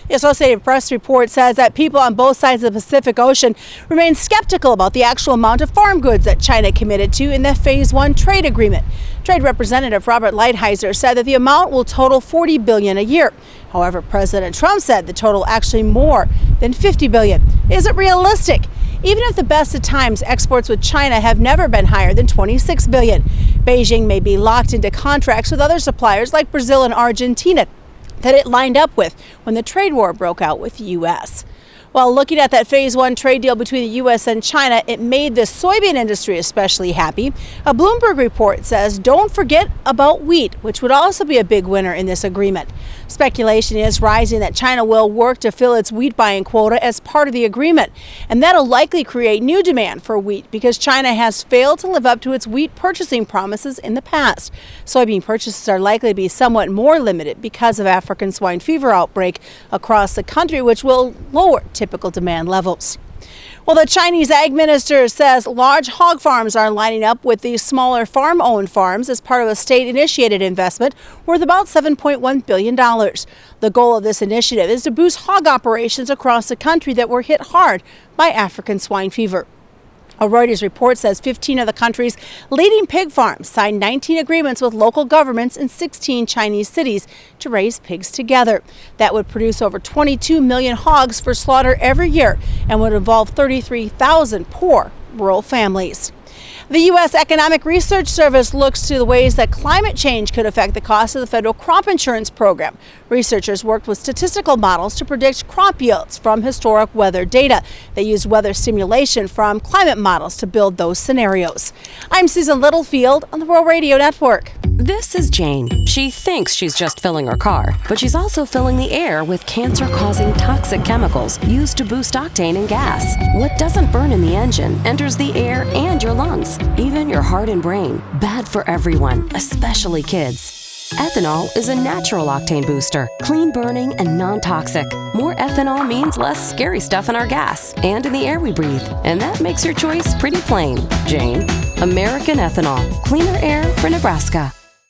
The Associated Press report says that people on both sides of the Pacific Ocean remain skeptical about the actual amount of farm goods that China committed to in the Phase 1 trade agreement. Trade Representative Robert Lighthizer said that the amount will total $40 billion a year. However, President Trump said the total actually more than $50 billion. Is it realistic? Even at the best of times, exports with China have never been higher than $26 billion. Beijing may be locked into contracts with other suppliers like Brazil and Argentina that it lined up with when the trade war broke out with the U.S. While looking at that Phase 1 trade deal between the U.S. and China, it made the soybean industry especially happy. A Bloomberg report says don't forget about wheat, which would also be a big winner in this agreement. Speculation is rising that China will work to fill its wheat buying quota as part of the agreement, and that'll likely create new demand for wheat because China has failed to live up to its wheat purchasing promises in the past. Soybean purchases are likely to be somewhat more limited because of African swine fever outbreak across the country, which will lower typical demand levels. Well, the Chinese ag minister says large hog farms are lining up with these smaller farm-owned farms as part of a state-initiated investment worth about $7.1 billion. The goal of this initiative is to boost hog operations across the country that were hit hard by African swine fever. A Reuters report says 15 of the country's leading pig farms signed 19 agreements with local governments in 16 Chinese cities to raise pigs together. That would produce over 22 million hogs for slaughter every year and would involve 33,000 poor rural families. The U.S. Economic Research Service looks to the ways that climate change could affect the cost of the federal crop insurance program. Researchers worked with statistical models to predict crop yields from historic weather data. They used weather simulation from climate models to build those scenarios. I'm Susan Littlefield on the Rural Radio Network. This is Jane. She thinks she's just filling her car, but she's also filling the air with cancer-causing toxic chemicals used to boost octane in gas. What doesn't burn in the engine enters the air and your lungs, even your heart and brain. Bad for everyone, especially kids. Ethanol is a natural octane booster, clean burning and non-toxic. More ethanol means less scary stuff in our gas and in the air we breathe. And that makes your choice pretty plain, Jane. American Ethanol, cleaner air for Nebraska.